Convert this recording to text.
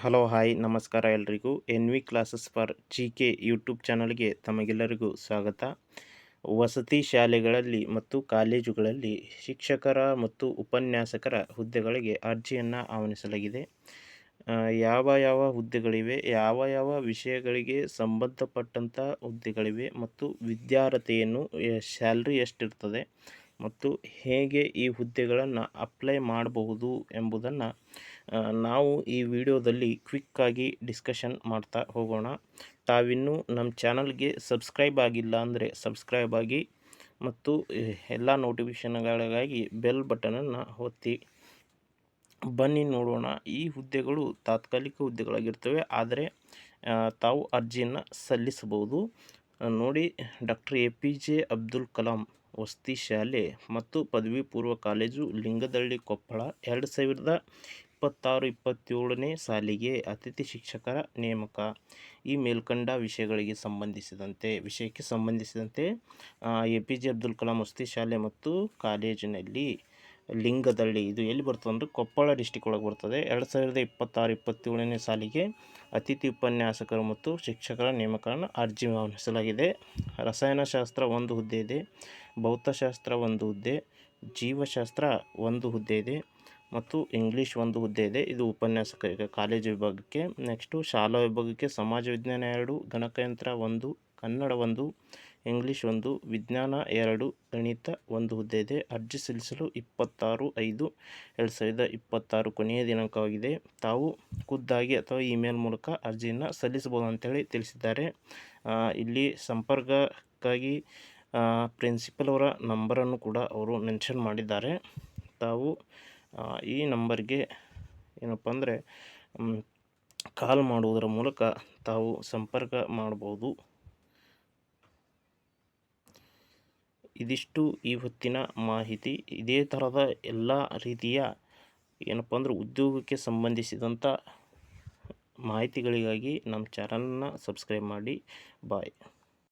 Hello hi ನಮಸ್ಕಾರ ಎಲ್ರಿಗೂ N V classes for G K YouTube ಚಾನಲ್ಗೆ ತಮಗೆಲ್ಲರಿಗೂ ಸ್ವಾಗತ. ವಸತಿ ಶಾಲೆಗಳಲ್ಲಿ ಮತ್ತು ಕಾಲೇಜುಗಳಲ್ಲಿ ಶಿಕ್ಷಕರ ಮತ್ತು ಉಪನ್ಯಾಸಕರ ಹುದ್ದೆಗಳಿಗೆ ಅರ್ಜಿಯನ್ನು ಆಹ್ವಾನಿಸಲಾಗಿದೆ. ಯಾವ ಹುದ್ದೆಗಳಿವೆ, ಯಾವ ವಿಷಯಗಳಿಗೆ ಸಂಬಂಧಪಟ್ಟಂಥ ಹುದ್ದೆಗಳಿವೆ ಮತ್ತು ವಿದ್ಯಾರ್ಹತೆಯನ್ನು ಸ್ಯಾಲ್ರಿ ಎಷ್ಟಿರ್ತದೆ ಮತ್ತು ಹೇಗೆ ಈ ಹುದ್ದೆಗಳನ್ನು ಅಪ್ಲೈ ಮಾಡಬಹುದು ಎಂಬುದನ್ನು ನಾವು ಈ ವಿಡಿಯೋದಲ್ಲಿ ಕ್ವಿಕ್ಕಾಗಿ ಡಿಸ್ಕಷನ್ ಮಾಡ್ತಾ ಹೋಗೋಣ. ತಾವಿನ್ನೂ ನಮ್ಮ ಚಾನಲ್ಗೆ ಸಬ್ಸ್ಕ್ರೈಬ್ ಆಗಿಲ್ಲ ಅಂದರೆ ಸಬ್ಸ್ಕ್ರೈಬ್ ಆಗಿ ಮತ್ತು ಎಲ್ಲ ನೋಟಿಫಿಕೇಷನ್ಗಳಿಗಾಗಿ ಬೆಲ್ ಬಟನನ್ನು ಒತ್ತಿ. ಬನ್ನಿ ನೋಡೋಣ. ಈ ಹುದ್ದೆಗಳು ತಾತ್ಕಾಲಿಕ ಹುದ್ದೆಗಳಾಗಿರ್ತವೆ, ಆದರೆ ತಾವು ಅರ್ಜಿಯನ್ನು ಸಲ್ಲಿಸಬಹುದು. ನೋಡಿ, ಡಾಕ್ಟರ್ APJ ಅಬ್ದುಲ್ ಕಲಾಂ ವಸತಿ ಶಾಲೆ ಮತ್ತು ಪದವಿ ಪೂರ್ವ ಕಾಲೇಜು, ಲಿಂಗದಳ್ಳಿ, ಕೊಪ್ಪಳ, 2026-27ನೇ ಸಾಲಿಗೆ ಅತಿಥಿ ಶಿಕ್ಷಕರ ನೇಮಕ. ಈ ಮೇಲ್ಕಂಡ ವಿಷಯಕ್ಕೆ ಸಂಬಂಧಿಸಿದಂತೆ APJ ಅಬ್ದುಲ್ ಕಲಾಂ ವಸತಿ ಶಾಲೆ ಮತ್ತು ಕಾಲೇಜಿನಲ್ಲಿ ಲಿಂಗದಳ್ಳಿ, ಇದು ಎಲ್ಲಿ ಬರ್ತದೆ ಅಂದರೆ ಕೊಪ್ಪಳ ಡಿಸ್ಟಿಕ್ ಒಳಗೆ ಬರ್ತದೆ. 2026-27ನೇ ಸಾಲಿಗೆ ಅತಿಥಿ ಉಪನ್ಯಾಸಕರು ಮತ್ತು ಶಿಕ್ಷಕರ ನೇಮಕವನ್ನು ಅರ್ಜಿ ಆಹ್ವಾನಿಸಲಾಗಿದೆ. ರಸಾಯನಶಾಸ್ತ್ರ 1 ಹುದ್ದೆ ಇದೆ, ಭೌತಶಾಸ್ತ್ರ 1 ಹುದ್ದೆ, ಜೀವಶಾಸ್ತ್ರ 1 ಹುದ್ದೆ ಇದೆ ಮತ್ತು ಇಂಗ್ಲೀಷ್ 1 ಹುದ್ದೆ ಇದೆ. ಇದು ಉಪನ್ಯಾಸಕರಿಗೆ ಕಾಲೇಜು ವಿಭಾಗಕ್ಕೆ. ನೆಕ್ಸ್ಟು ಶಾಲಾ ವಿಭಾಗಕ್ಕೆ ಸಮಾಜ ವಿಜ್ಞಾನ 2, ಗಣಕಯಂತ್ರ 1, ಕನ್ನಡ 1, ಇಂಗ್ಲೀಷ್ 1, ವಿಜ್ಞಾನ 2, ಗಣಿತ 1 ಹುದ್ದೆ ಇದೆ. ಅರ್ಜಿ ಸಲ್ಲಿಸಲು 26/5/2026 ಕೊನೆಯ ದಿನಾಂಕವಾಗಿದೆ. ತಾವು ಖುದ್ದಾಗಿ ಅಥವಾ ಇಮೇಲ್ ಮೂಲಕ ಅರ್ಜಿಯನ್ನು ಸಲ್ಲಿಸಬಹುದು ಅಂತೇಳಿ ತಿಳಿಸಿದ್ದಾರೆ. ಇಲ್ಲಿ ಸಂಪರ್ಕಕ್ಕಾಗಿ ಪ್ರಿನ್ಸಿಪಲ್ ಅವರ ನಂಬರನ್ನು ಕೂಡ ಅವರು ಮೆನ್ಷನ್ ಮಾಡಿದ್ದಾರೆ. ತಾವು ಈ ನಂಬರ್ಗೆ ಏನಪ್ಪ ಅಂದರೆ ಕಾಲ್ ಮಾಡುವುದರ ಮೂಲಕ ತಾವು ಸಂಪರ್ಕ ಮಾಡಬಹುದು. ಇದಿಷ್ಟು ಈ ಹೊತ್ತಿನ ಮಾಹಿತಿ. ಇದೇ ಥರದ ಎಲ್ಲ ರೀತಿಯ ಏನಪ್ಪ ಅಂದರೆ ಉದ್ಯೋಗಕ್ಕೆ ಸಂಬಂಧಿಸಿದಂಥ ಮಾಹಿತಿಗಳಿಗಾಗಿ ನಮ್ಮ ಚಾನಲನ್ನು ಸಬ್ಸ್ಕ್ರೈಬ್ ಮಾಡಿ. ಬಾಯ್.